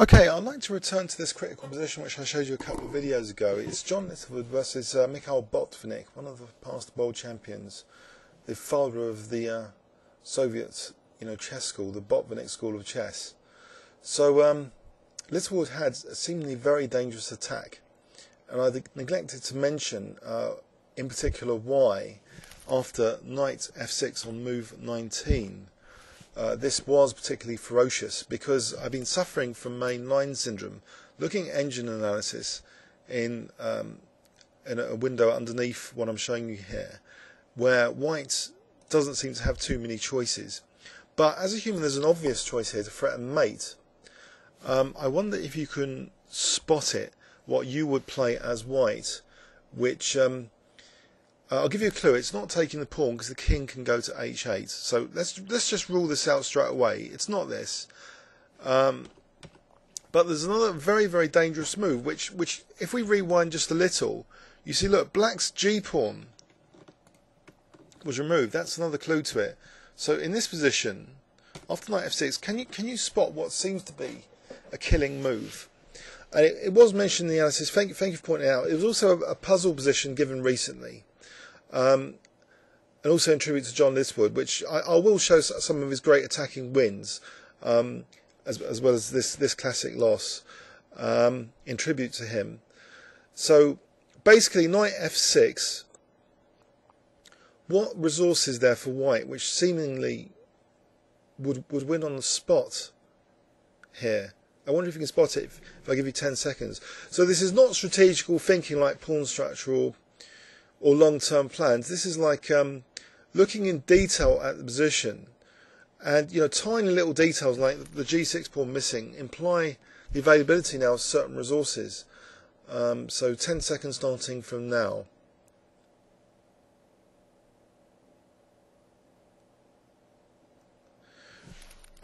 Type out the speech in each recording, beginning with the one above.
Okay, I'd like to return to this critical position which I showed you a couple of videos ago. It's John Littlewood versus Mikhail Botvinnik, one of the past world champions, the father of the Soviet chess school, the Botvinnik school of chess. So Littlewood had a seemingly very dangerous attack, and I neglected to mention in particular why after knight f6 on move 19 this was particularly ferocious, because I've been suffering from main line syndrome, looking at engine analysis in a window underneath what I'm showing you here, where white doesn't seem to have too many choices. But as a human, there's an obvious choice here to threaten mate. I wonder if you can spot it, what you would play as white, which I'll give you a clue. It's not taking the pawn because the king can go to h8. So let's just rule this out straight away. It's not this. But there's another very, very dangerous move, which if we rewind just a little, you see, look, black's g-pawn was removed. That's another clue to it. So in this position, after knight f6, can you spot what seems to be a killing move? And it was mentioned in the analysis. Thank you for pointing it out. It was also a puzzle position given recently. And also in tribute to John Littlewood, which I will show some of his great attacking wins, as well as this classic loss, in tribute to him. So basically, knight f6. What resource is there for white, which seemingly would win on the spot here? I wonder if you can spot it if I give you 10 seconds. So this is not strategical thinking like pawn structure or long-term plans. This is like looking in detail at the position, and tiny little details like the g6 pawn missing imply the availability now of certain resources. So 10 seconds starting from now.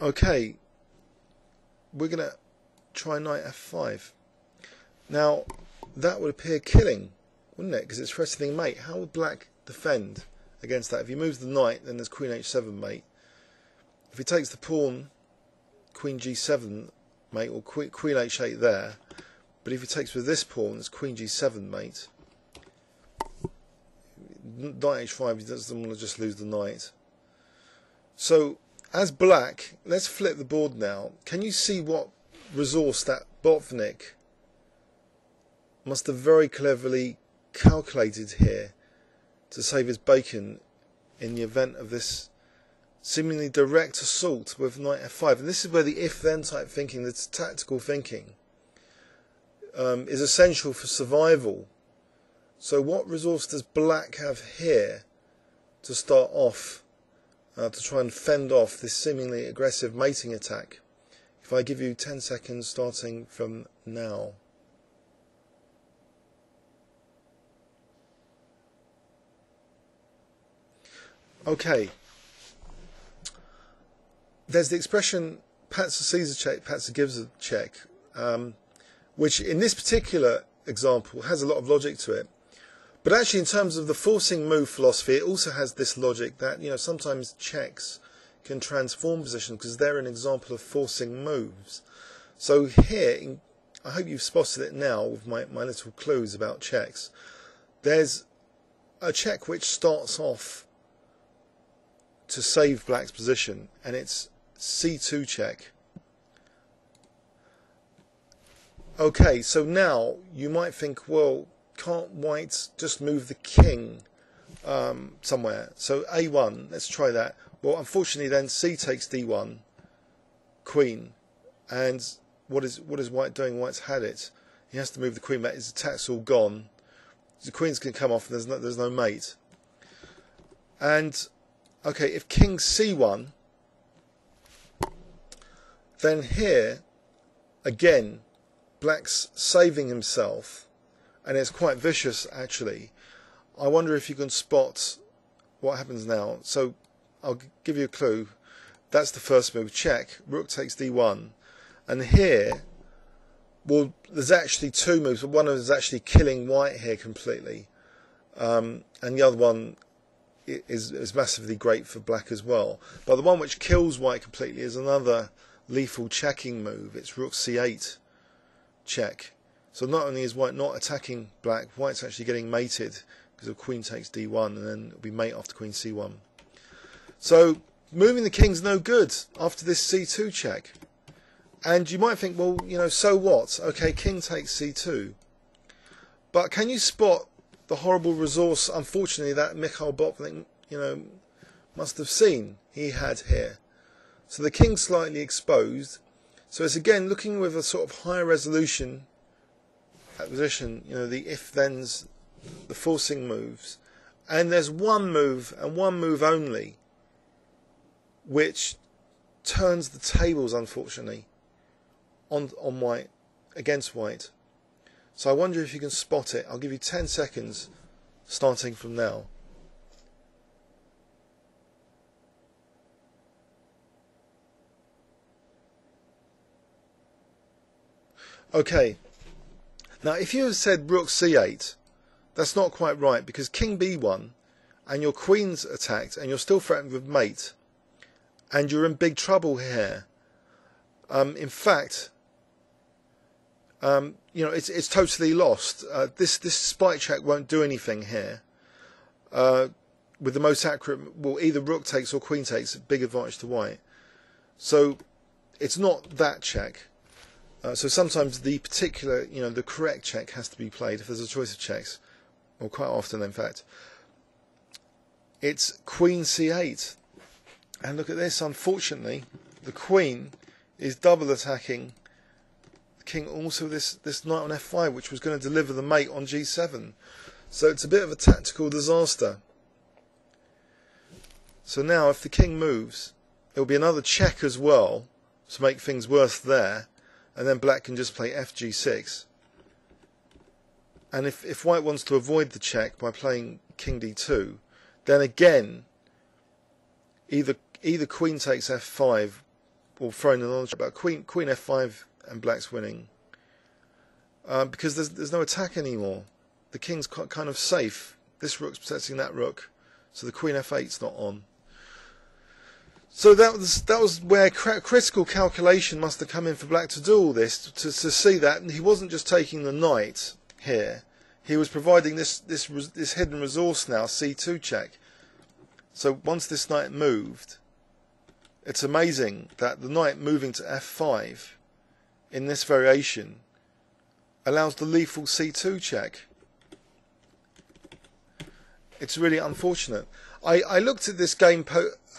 Okay, we're going to try knight f5. Now that would appear killing, wouldn't it? Because it's threatening mate. How would black defend against that? If he moves the knight, then there's queen h7 mate. If he takes the pawn, queen g7 mate, or queen h8 there. But if he takes with this pawn, it's queen g7 mate. Knight h5, he doesn't want to just lose the knight. So as black, let's flip the board now. Can you see what resource that Botvinnik must have very cleverly calculated here to save his bacon in the event of this seemingly direct assault with knight f5? And this is where the if-then type thinking, the tactical thinking, is essential for survival. So what resource does black have here to start off, to try and fend off this seemingly aggressive mating attack? If I give you 10 seconds starting from now. Okay, there's the expression Patzer sees a check, Patzer gives a check, which in this particular example has a lot of logic to it. But actually, in terms of the forcing move philosophy, it also has this logic that sometimes checks can transform positions because they're an example of forcing moves. So here, I hope you've spotted it now with my little clues about checks. There's a check which starts off to save black's position, and it's c2 check. Okay, so now you might think, well, can't white just move the king somewhere? So a1, let's try that. Well, unfortunately then c takes d1, queen, and what is white doing? White's had it. He has to move the queen back. His attack's all gone. The queen's going to come off, and there's no mate. And okay, if king c1, then here, again, black's saving himself, and it's quite vicious, actually. I wonder if you can spot what happens now. So I'll give you a clue. That's the first move, check. Rook takes d1. And here, well, there's actually two moves, but one of them is actually killing white here completely. And the other one is massively great for black as well. But the one which kills white completely is another lethal checking move. It's rook c8 check. So not only is white not attacking black, white's actually getting mated because the queen takes d1 and then it'll be mate after queen c1. So moving the king's no good after this c2 check. And you might think, well, you know, so what? Okay, king takes c2. But can you spot the horrible resource, unfortunately, that Mikhail Botvinnik, you know, must have seen he had here? So the king's slightly exposed. So it's again looking with a sort of higher resolution position, you know, the if-thens, the forcing moves. And there's one move, and one move only, which turns the tables, unfortunately, on white, against white. So I wonder if you can spot it. I'll give you 10 seconds starting from now. Okay, now if you had said rook c8, that's not quite right, because king b1 and your queen's attacked and you're still threatened with mate and you're in big trouble here. In fact, you know, it's totally lost. This spike check won't do anything here. With the most accurate, well, either rook takes or queen takes, big advantage to white. So it's not that check. So sometimes the particular, you know, the correct check has to be played if there's a choice of checks, or quite often, in fact. It's queen c8, and look at this. Unfortunately, the queen is double attacking the king. Also, this knight on f5, which was going to deliver the mate on g7. So it's a bit of a tactical disaster. So now, if the king moves, it will be another check as well to make things worse there. And then black can just play fg6. And if white wants to avoid the check by playing king d2, then again, either queen takes f5 or throwing another check. But queen f5 and black's winning. Because there's no attack anymore. The king's kind of safe. This rook's protecting that rook. So the queen f8's not on. So that was where critical calculation must have come in for black to do all this, to see that he wasn't just taking the knight here, he was providing this hidden resource now, c2 check. So once this knight moved, it's amazing that the knight moving to f5 in this variation allows the lethal c2 check. It's really unfortunate. I looked at this game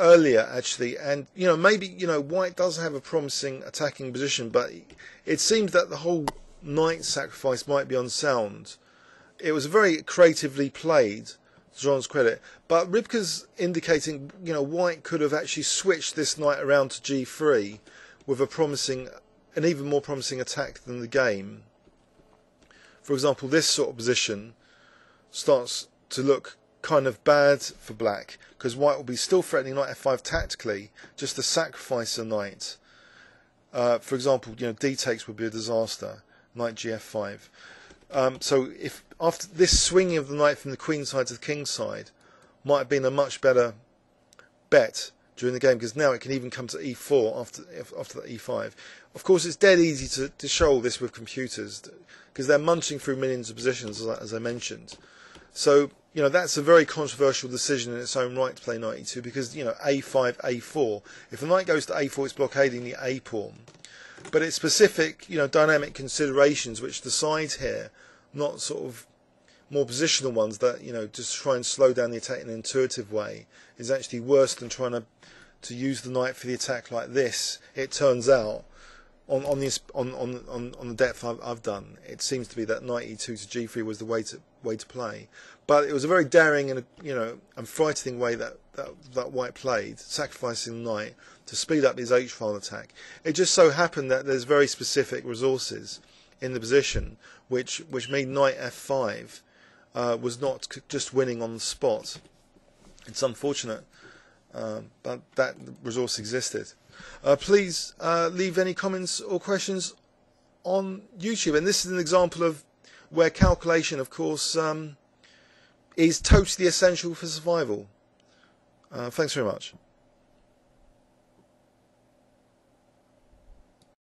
earlier actually, and you know, maybe, you know, white does have a promising attacking position, but it seems that the whole knight sacrifice might be unsound. It was very creatively played, to Jean's credit, but Rybka's indicating, you know, white could have actually switched this knight around to g3 with an even more promising attack than the game. For example, this sort of position starts to look kind of bad for black, because white will be still threatening knight f5 tactically, just to sacrifice a knight. For example, you know, d takes would be a disaster, knight gf5. So if after this swinging of the knight from the queen side to the king side might have been a much better bet during the game, because now it can even come to e4 after the e5. Of course, it's dead easy to show all this with computers, because they're munching through millions of positions, as I mentioned. So, you know, that's a very controversial decision in its own right to play knight e2, because, you know, a5, a4. If the knight goes to a4, it's blockading the a pawn. But it's specific, you know, dynamic considerations which decide here, not sort of more positional ones that, you know, just try and slow down the attack in an intuitive way, is actually worse than trying to use the knight for the attack like this. It turns out, on the depth I've done, it seems to be that knight e2 to g3 was the way to play. But it was a very daring and, you know, and frightening way that white played, sacrificing the knight to speed up his h-file attack. It just so happened that there's very specific resources in the position which made knight f5 was not just winning on the spot. It's unfortunate, but that resource existed. Please leave any comments or questions on YouTube. And this is an example of where calculation, of course, is totally essential for survival. Thanks very much.